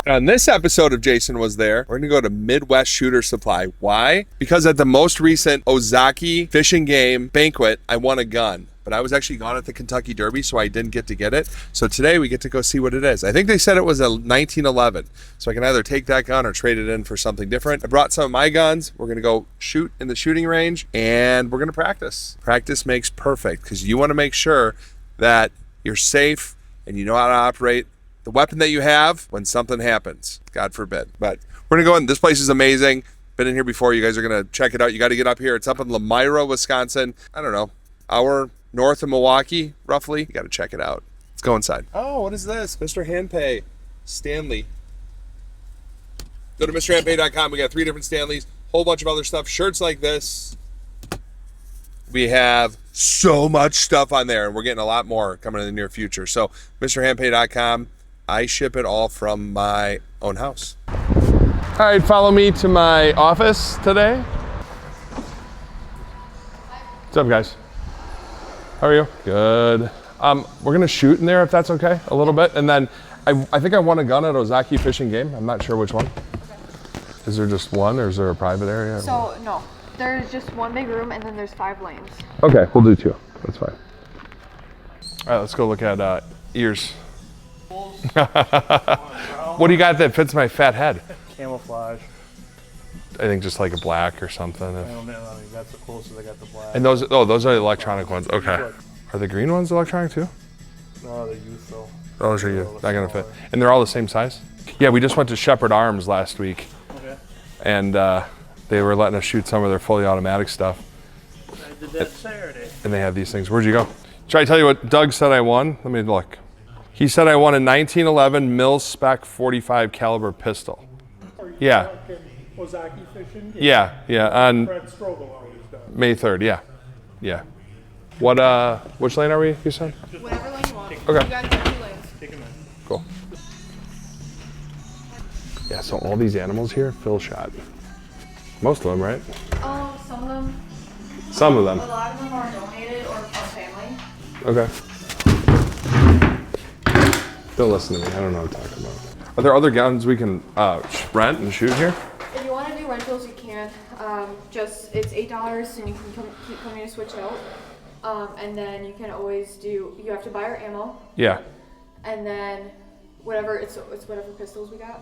On this episode of Jason Was There, we're going to go to Midwest Shooter Supply. Why? Because at the most recent Ozaki Fish and Game banquet, I won a gun. But I was actually gone at the Kentucky Derby, so I didn't get to get it. So today we get to go see what it is. I think they said it was a 1911, so I can either take that gun or trade it in for something different. I brought some of my guns. We're going to go shoot in the shooting range, and we're going to practice. Practice makes perfect, because you want to make sure that you're safe and you know how to operate the weapon that you have when something happens, God forbid. But we're gonna go in. This place is amazing. Been in here before. You guys are gonna check it out. You got to get up here. It's up in Lamira, Wisconsin. I don't know, hour north of Milwaukee, roughly. You got to check it out. Let's go inside. Oh, what is this? Mr. Handpay, Stanley. Go to MrHandpay.com. We got 3 different Stanleys, whole bunch of other stuff, shirts like this. We have so much stuff on there, and we're getting a lot more coming in the near future. So MrHandpay.com. I ship it all from my own house. All right, follow me to my office today. What's up, guys? How are you? Good. We're gonna shoot in there if that's okay, a little bit. And then I think I won a gun at Ozaki Fish and Game. I'm not sure which one. Okay. Is there just one, or is there a private area? So, no. There's just one big room, and then there's 5 lanes. Okay, we'll do 2. That's fine. All right, let's go look at ears. What do you got that fits my fat head? Camouflage. I think just like a black or something. I mean, that's the closest I got the black. And those are the electronic ones. Okay. Are the green ones electronic too? No, they're youth though. Those are youth. Not gonna fit. And they're all the same size? Yeah, we just went to Shepherd Arms last week. Okay. And they were letting us shoot some of their fully automatic stuff. I did that Saturday. And they have these things. Where'd you go? Should I tell you what Doug said I won? Let me look. He said I won a 1911 mil-spec 45 caliber pistol. Yeah. Ozaki fishing? Yeah. On May 3rd. Yeah. What? Which lane are we? You said? Whatever lane you want. Okay. You got 2 lanes. Take them in. Cool. Yeah. So all these animals here, Phil shot. Most of them, right? Some of them. Some of them. A lot of them are donated or from family. Okay. Don't listen to me. I don't know what I'm talking about. Are there other guns we can rent and shoot here? If you want to do rentals, you can. It's $8, and you can keep coming to switch out. And then you can always you have to buy our ammo. Yeah. And then it's whatever pistols we got.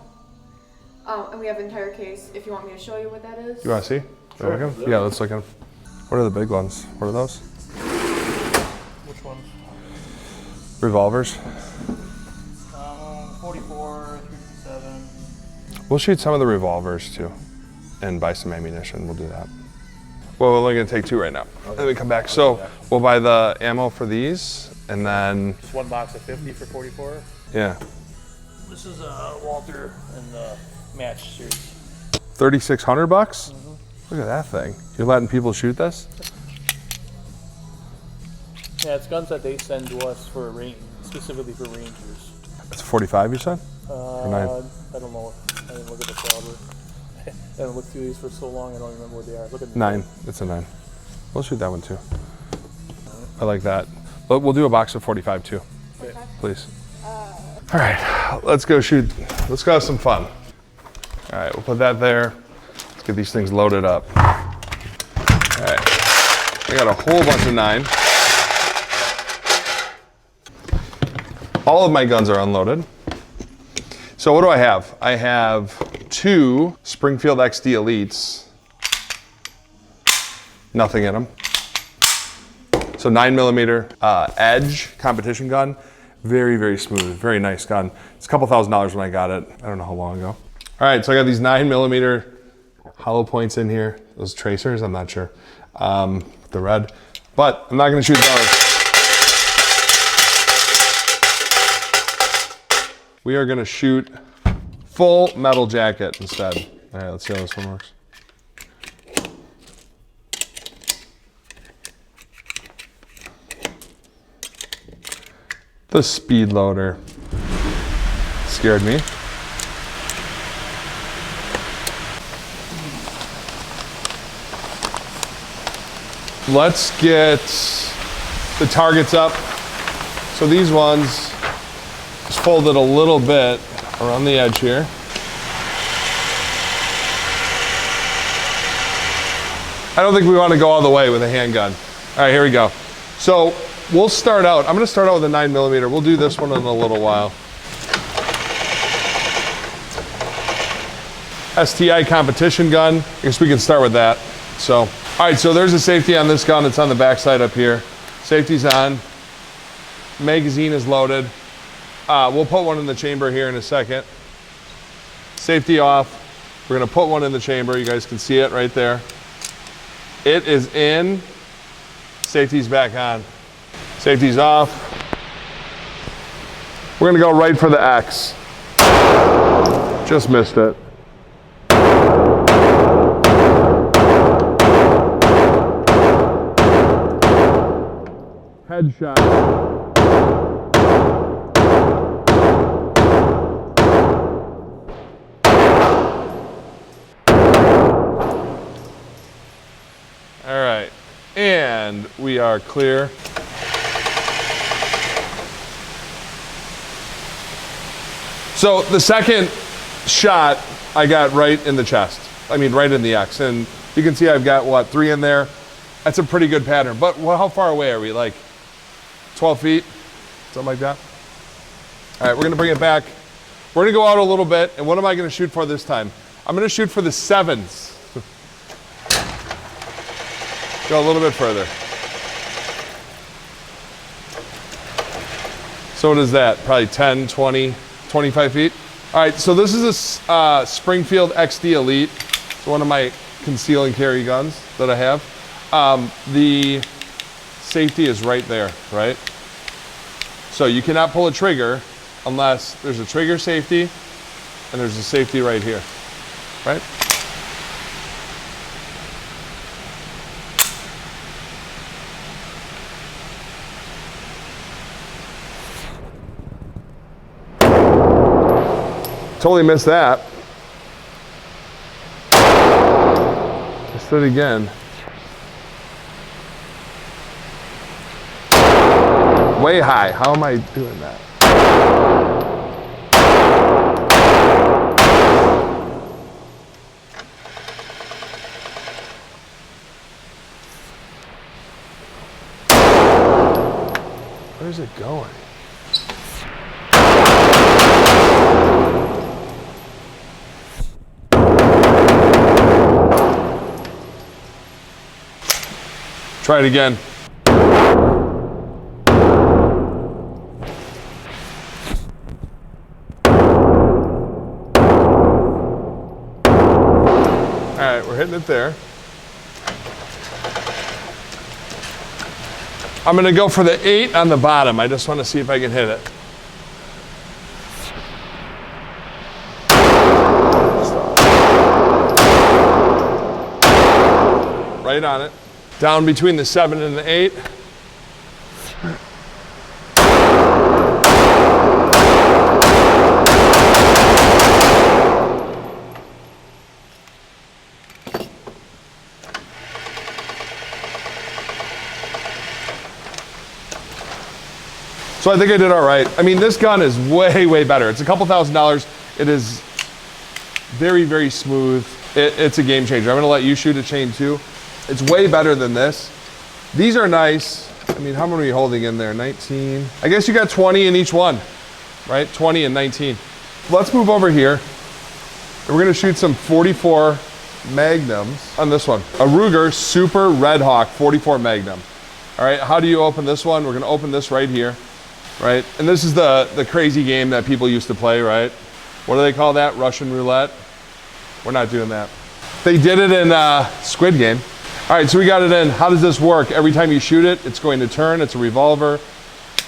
And we have an entire case. If you want me to show you what that is. You want to see? Sure. Yeah, let's look at them. What are the big ones? What are those? Which ones? Revolvers. 44, 357. We'll shoot some of the revolvers too, and buy some ammunition. We'll do that. Well, we're only gonna take 2 right now. Okay. Then we come back. So we'll buy the ammo for these, and then just 1 box of 50 for 44. Yeah. This is Walter and the match series. $3,600? Mm-hmm. Look at that thing. You're letting people shoot this? Yeah, it's guns that they send to us for specifically for rangers. It's a 45, you said? Or 9? I don't know. I didn't look at the caliber. I haven't looked through these for so long, I don't remember what they are. Look at 9. It's a 9. We'll shoot that one too. I like that. But we'll do a box of 45 too. Okay. Please. All right, let's go shoot. Let's go have some fun. All right, we'll put that there. Let's get these things loaded up. All right, I got a whole bunch of 9. All of my guns are unloaded. So what do I have? I have 2 Springfield XD Elites. Nothing in them. So 9mm Edge competition gun. Very, very smooth, very nice gun. It's a couple $1,000s when I got it. I don't know how long ago. All right, so I got these 9mm hollow points in here. Those tracers, I'm not sure. The red, but I'm not gonna shoot those. We are gonna shoot full metal jacket instead. All right, let's see how this one works. The speed loader scared me. Let's get the targets up. So these ones just folded a little bit around the edge here. I don't think we want to go all the way with a handgun. All right, here we go. So we'll start out. I'm going to start out with a 9mm. We'll do this one in a little while. STI competition gun. I guess we can start with that. So, all right, so there's a safety on this gun. It's on the back side up here. Safety's on. Magazine is loaded. We'll put one in the chamber here in a second. Safety off. We're gonna put one in the chamber. You guys can see it right there. It is in. Safety's back on. Safety's off. We're gonna go right for the X. Just missed it. Headshot. All right, and we are clear. So the second shot I got right in the chest. I mean, right in the X. And you can see I've got, what, 3 in there? That's a pretty good pattern. But how far away are we? Like 12 feet? Something like that? All right, we're gonna bring it back. We're gonna go out a little bit. And what am I gonna shoot for this time? I'm gonna shoot for the 7s. Go a little bit further. So what is that? Probably 10, 20, 25 feet. All right, so this is a Springfield XD Elite. It's one of my conceal and carry guns that I have. The safety is right there, right? So you cannot pull a trigger unless there's a trigger safety and there's a safety right here, right? Totally missed that. Missed it again. Way high. How am I doing that? Where's it going? Try it again. All right, we're hitting it there. I'm gonna go for the 8 on the bottom. I just wanna see if I can hit it. Right on it. Down between the 7 and the 8. So I think I did all right. I mean, this gun is way, way better. It's a couple $1,000s. It is very, very smooth. It's a game changer. I'm gonna let you shoot a chain too. It's way better than this. These are nice. I mean, how many are you holding in there? 19. I guess you got 20 in each one, right? 20 and 19. Let's move over here. And we're gonna shoot some 44 Magnums on this one. A Ruger Super Red Hawk 44 Magnum. All right, how do you open this one? We're gonna open this right here, right? And this is the crazy game that people used to play, right? What do they call that? Russian roulette? We're not doing that. They did it in Squid Game. All right, so we got it in. How does this work? Every time you shoot it, it's going to turn. It's a revolver.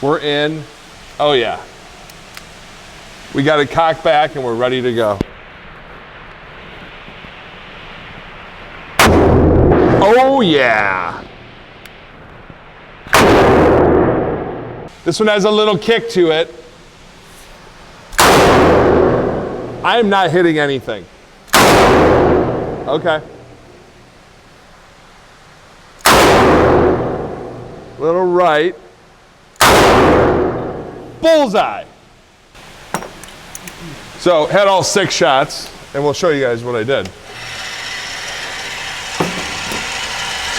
We're in. Oh yeah. We got it cocked back and we're ready to go. Oh yeah. This one has a little kick to it. I am not hitting anything. Okay. Little right. Bullseye. So had all 6 shots, and we'll show you guys what I did.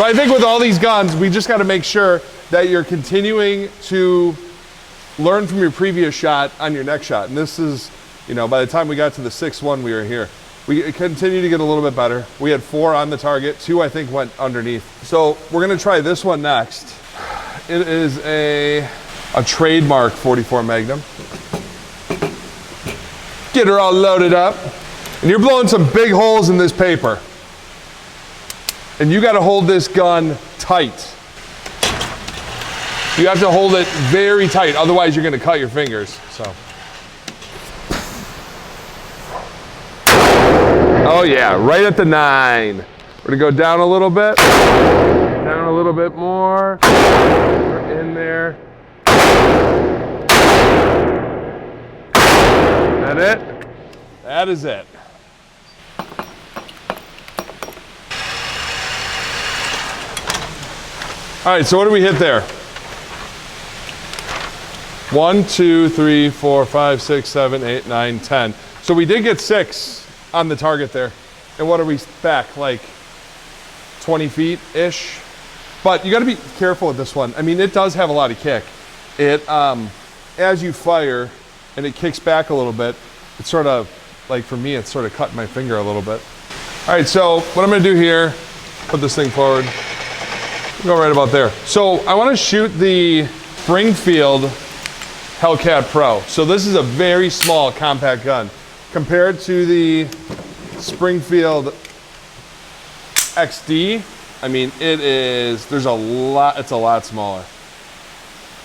So I think with all these guns, we just got to make sure that you're continuing to learn from your previous shot on your next shot. And this is, you know, by the time we got to the 6th one, we were here. We continue to get a little bit better. We had 4 on the target, 2 I think went underneath. So we're gonna try this one next. It is a trademark 44 Magnum. Get her all loaded up. And you're blowing some big holes in this paper. And you gotta hold this gun tight. You have to hold it very tight, otherwise you're gonna cut your fingers, so. Oh yeah, right at the 9. We're gonna go down a little bit. Down a little bit more. We're in there. That it? That is it. All right, so what do we hit there? 1, 2, 3, 4, 5, 6, 7, 8, 9, 10. So we did get 6 on the target there. And what are we back, like 20 feet-ish? But you gotta be careful with this one. I mean, it does have a lot of kick. It, as you fire and it kicks back a little bit, it's sort of, like for me, it's sort of cutting my finger a little bit. All right, so what I'm gonna do here, put this thing forward, go right about there. So I wanna shoot the Springfield Hellcat Pro. So this is a very small compact gun. Compared to the Springfield XD, I mean, it's a lot smaller.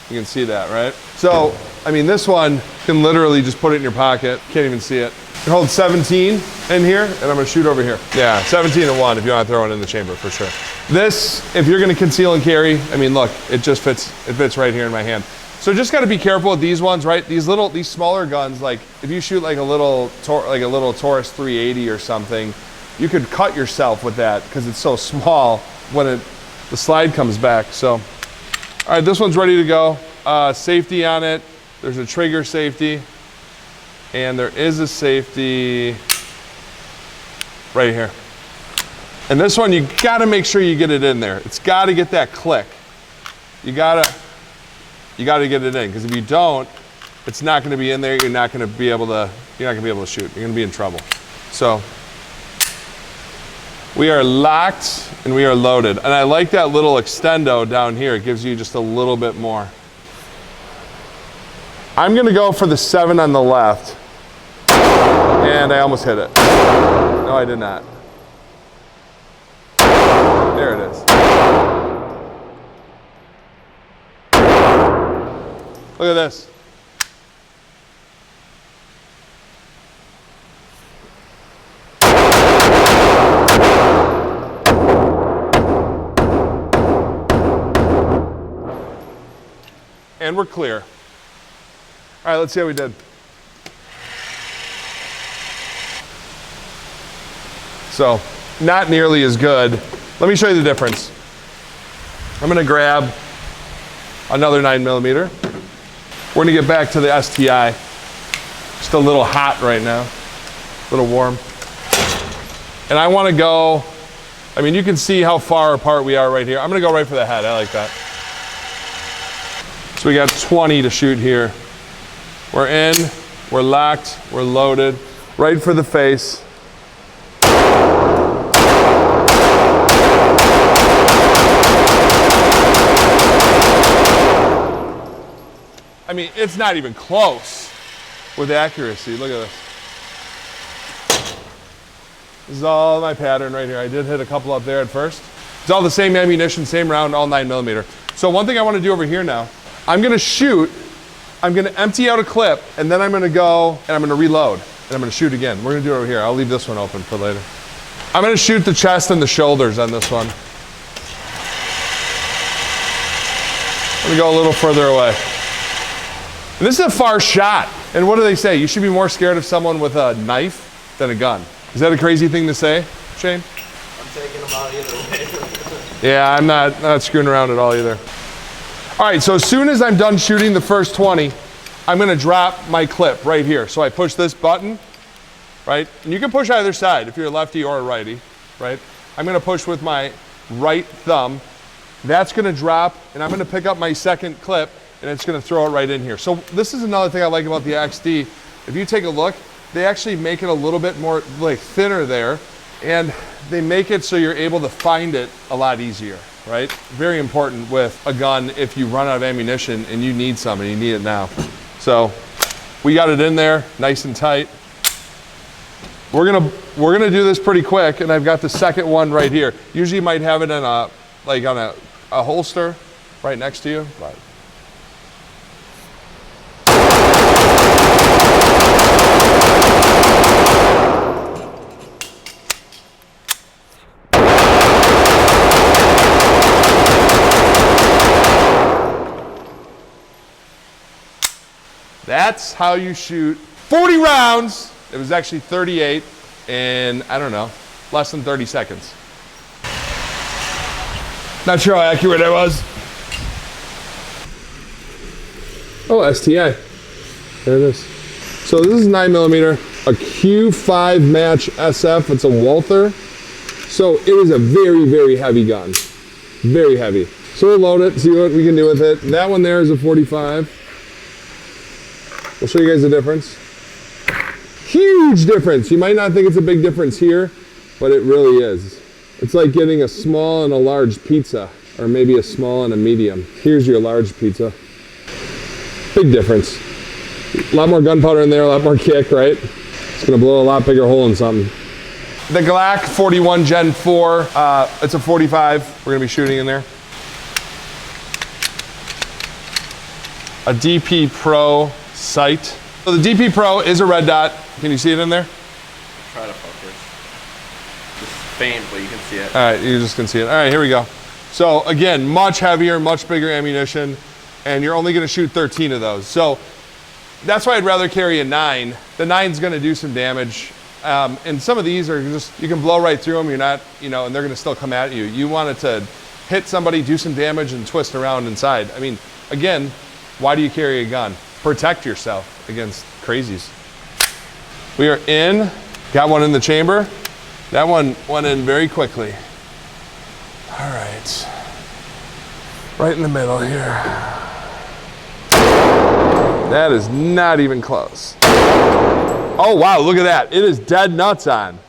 You can see that, right? So, I mean, this one, you can literally just put it in your pocket. Can't even see it. You can hold 17 in here, and I'm gonna shoot over here. Yeah, 17 and 1 if you wanna throw it in the chamber, for sure. This, if you're gonna conceal and carry, I mean, look, it fits right here in my hand. So just got to be careful with these ones, right? These smaller guns, like if you shoot like a little Taurus 380 or something, you could cut yourself with that because it's so small when the slide comes back. So, all right, this one's ready to go. Safety on it. There's a trigger safety, and there is a safety right here. And this one, you got to make sure you get it in there. It's got to get that click. You got to get it in, because if you don't, it's not going to be in there. You're not going to be able to shoot. You're going to be in trouble. So we are locked and we are loaded. And I like that little extendo down here. It gives you just a little bit more. I'm going to go for the 7 on the left. And I almost hit it. No, I did not. There it is. Look at this. And we're clear. All right, let's see how we did. So, not nearly as good. Let me show you the difference. I'm gonna grab another 9mm. We're gonna get back to the STI. Just a little hot right now, a little warm. And I wanna go, I mean, you can see how far apart we are right here. I'm gonna go right for the head, I like that. So we got 20 to shoot here. We're in, we're locked, we're loaded, right for the face. I mean, it's not even close with accuracy. Look at this. This is all my pattern right here. I did hit a couple up there at first. It's all the same ammunition, same round, all 9mm. So one thing I want to do over here now, I'm going to shoot, I'm going to empty out a clip, and then I'm going to go and I'm going to reload, and I'm going to shoot again. We're going to do it over here. I'll leave this one open for later. I'm going to shoot the chest and the shoulders on this one. I'm going to go a little further away. And this is a far shot. And what do they say? You should be more scared of someone with a knife than a gun. Is that a crazy thing to say, Shane? I'm taking them out either way. Yeah, I'm not screwing around at all either. All right, so as soon as I'm done shooting the first 20, I'm gonna drop my clip right here. So I push this button, right? And you can push either side if you're a lefty or a righty, right? I'm gonna push with my right thumb. That's gonna drop, and I'm gonna pick up my second clip, and it's gonna throw it right in here. So this is another thing I like about the XD. If you take a look, they actually make it a little bit more like thinner there, and they make it so you're able to find it a lot easier, right? Very important with a gun if you run out of ammunition and you need some and you need it now. So we got it in there, nice and tight. We're gonna do this pretty quick, and I've got the second one right here. Usually you might have it in a, like on a holster right next to you, but. That's how you shoot 40 rounds. It was actually 38 in, I don't know, less than 30 seconds. Not sure how accurate I was. Oh, STI. There it is. So this is 9mm, a Q5 match SF. It's a Walther. So it was a very, very heavy gun. Very heavy. So we'll load it, see what we can do with it. That one there is a 45. We'll show you guys the difference. Huge difference. You might not think it's a big difference here, but it really is. It's like getting a small and a large pizza, or maybe a small and a medium. Here's your large pizza. Big difference. A lot more gunpowder in there, a lot more kick, right? It's gonna blow a lot bigger hole in something. The Glock 41 Gen 4, it's a 45. We're gonna be shooting in there. A DP Pro sight. So the DP Pro is a red dot. Can you see it in there? Try to focus. Just faint, but you can see it. All right, you just can see it. All right, here we go. So again, much heavier, much bigger ammunition, and you're only gonna shoot 13 of those. So that's why I'd rather carry a 9. The 9's gonna do some damage. And some of these are just, you can blow right through them. You're not, you know, and they're gonna still come at you. You want it to hit somebody, do some damage, and twist around inside. I mean, again, why do you carry a gun? Protect yourself against crazies. We are in, got one in the chamber. That one went in very quickly. All right, right in the middle here. That is not even close. Oh wow, look at that. It is dead nuts on.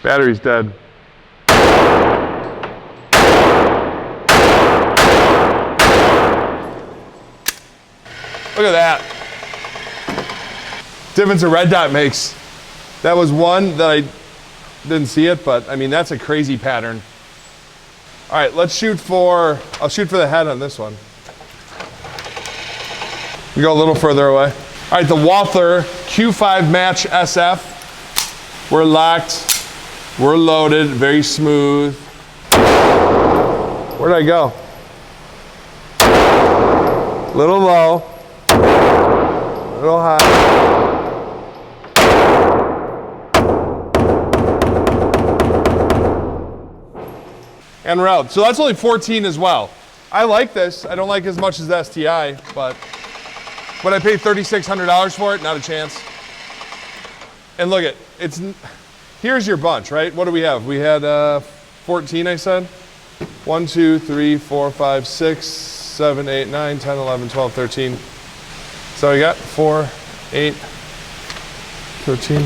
Battery's dead. Look at that. Difference a red dot makes. That was one that I didn't see it, but I mean, that's a crazy pattern. All right, let's shoot for, I'll shoot for the head on this one. We go a little further away. All right, the Walther Q5 Match SF. We're locked. We're loaded, very smooth. Where'd I go? Little low, little high. And we're out. So that's only 14 as well. I like this. I don't like as much as the STI, but would I pay $3,600 for it? Not a chance. And look at it's. Here's your bunch, right? What do we have? We had 14, I said. 1, 2, 3, 4, 5, 6, 7, 8, 9, 10, 11, 12, 13. So we got 4, 8, 13.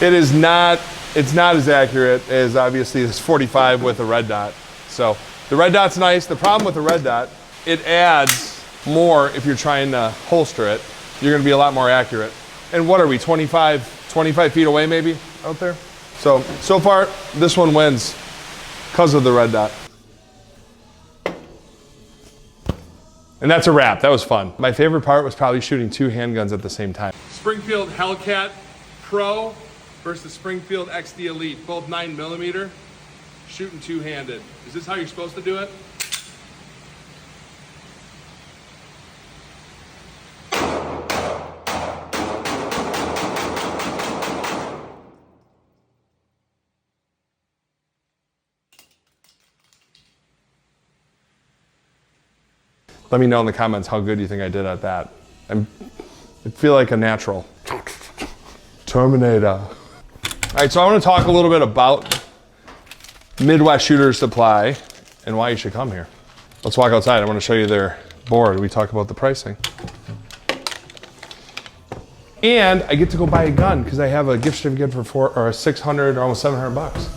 It is not, it's not as accurate as obviously this 45 with a red dot. So the red dot's nice. The problem with the red dot, it adds more if you're trying to holster it. You're gonna be a lot more accurate. And what are we, 25 feet away maybe out there? So far, this one wins because of the red dot. And that's a wrap, that was fun. My favorite part was probably shooting 2 handguns at the same time. Springfield Hellcat Pro versus Springfield XD Elite, both 9mm, shooting two-handed. Is this how you're supposed to do it? Let me know in the comments how good you think I did at that. I feel like a natural. Terminator. All right, so I want to talk a little bit about Midwest Shooter Supply and why you should come here. Let's walk outside. I want to show you their board. We talk about the pricing. And I get to go buy a gun because I have a gift certificate for 600 or almost 700 bucks.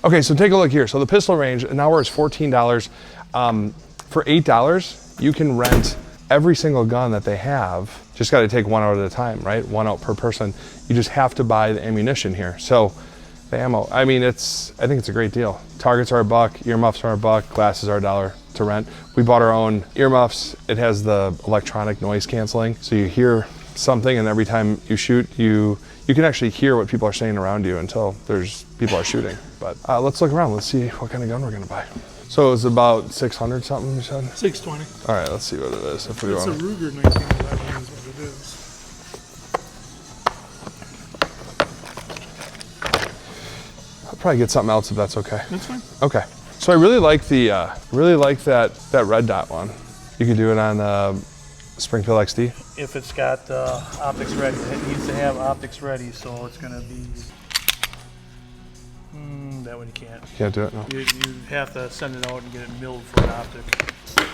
Okay, so take a look here. So the pistol range an hour is $14. For $8, you can rent every single gun that they have. Just got to take one out at a time, right? One out per person. You just have to buy the ammunition here. So the ammo, I mean, I think it's a great deal. Targets are $1, earmuffs are $1, glasses are $1 to rent. We bought our own earmuffs. It has the electronic noise canceling. So you hear something and every time you shoot, you can actually hear what people are saying around you until people are shooting. But let's look around. Let's see what kind of gun we're gonna buy. So it's about 600 something, you said? 620. All right, let's see what it is. If we It's a want. Ruger 1911 is what it is. I'll probably get something else if that's okay. That's fine. Okay. So I really like that red dot one. You could do it on Springfield XD. If it's got optics ready, it needs to have optics ready, so it's gonna be. That one you can't. Can't do it, no. You have to send it out and get it milled for an optic,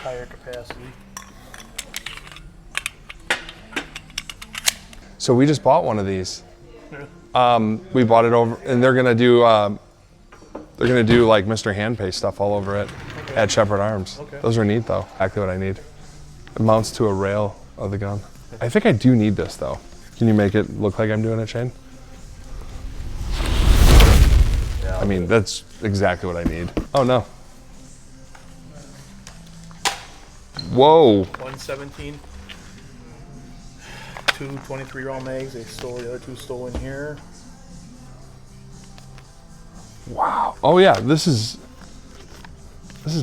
higher capacity. So we just bought one of these. We bought it over, and they're gonna do like Mr. Handpay stuff all over it at Shepherd Arms. Okay. Those are neat though. Exactly what I need. It mounts to a rail of the gun. I think I do need this though. Can you make it look like I'm doing it, Shane? Yeah. I mean, that's exactly what I need. Oh no. Whoa. 117. Two 23 round mags. They stole the other two stole in here. Wow. Oh yeah, this is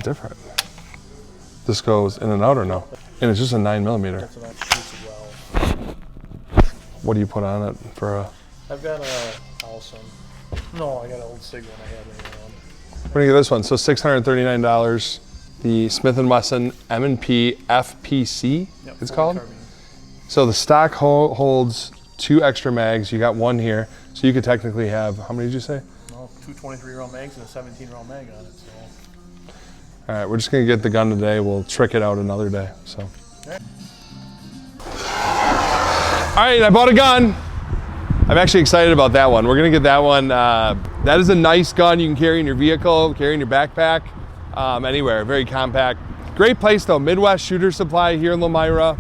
different. This goes in and out or no? And it's just a 9mm. That's a nice shoots well. What do you put on it for a? I've got a Allison. No, I got an old Sig one I had laying around. We're gonna get this one. So $639. The Smith & Wesson M&P FPC. Yep, It's 40 called. carbine. So the stock holds 2 extra mags. You got one here, so you could technically have. How many did you say? No, two 23 round mags and a 17 round mag on it. So. All right, we're just gonna get the gun today. We'll trick it out another day. So. Okay. All right, I bought a gun. I'm actually excited about that one. We're gonna get that one. That is a nice gun you can carry in your vehicle, carry in your backpack, anywhere. Very compact. Great place though. Midwest Shooter Supply here in Lomira.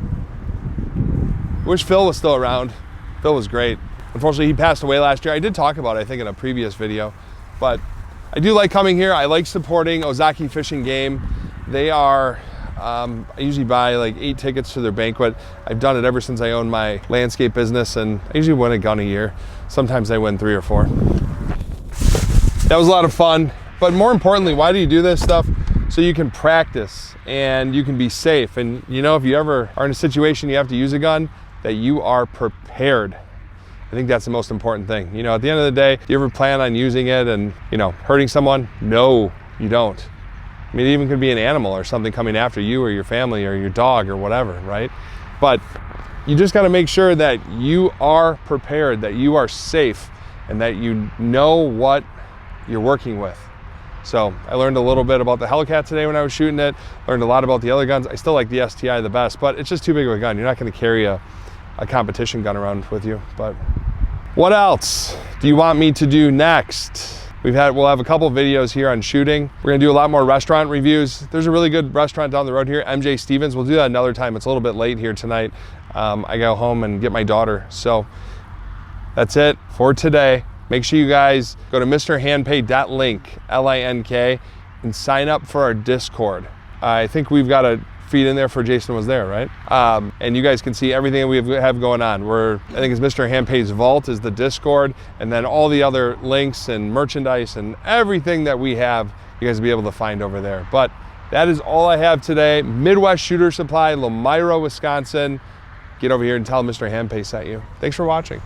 Wish Phil was still around. Phil was great. Unfortunately, he passed away last year. I did talk about it, I think, in a previous video, but I do like coming here. I like supporting Ozaki Fish and Game. They are, I usually buy like 8 tickets to their banquet. I've done it ever since I owned my landscape business, and I usually win a gun a year. Sometimes I win 3 or 4. That was a lot of fun, but more importantly, why do you do this stuff? So you can practice and you can be safe. And you know, if you ever are in a situation you have to use a gun, that you are prepared. I think that's the most important thing. You know, at the end of the day, do you ever plan on using it and, you know, hurting someone? No, you don't. I mean, it even could be an animal or something coming after you or your family or your dog or whatever, right? But you just got to make sure that you are prepared, that you are safe, and that you know what you're working with. So I learned a little bit about the Hellcat today when I was shooting it, learned a lot about the other guns. I still like the STI the best, but it's just too big of a gun. You're not going to carry a competition gun around with you. But what else do you want me to do next? We'll have a couple videos here on shooting. We're gonna do a lot more restaurant reviews. There's a really good restaurant down the road here, MJ Stevens. We'll do that another time. It's a little bit late here tonight. I go home and get my daughter. So that's it for today. Make sure you guys go to mrhandpay.link, L-I-N-K, and sign up for our Discord. I think we've got a feed in there for Jason Was There, right? And you guys can see everything that we have going on. I think it's Mr. Handpay's Vault is the Discord, and then all the other links and merchandise and everything that we have, you guys will be able to find over there. But that is all I have today. Midwest Shooter Supply, Lomira, Wisconsin. Get over here and tell Mr. Handpay sent you. Thanks for watching.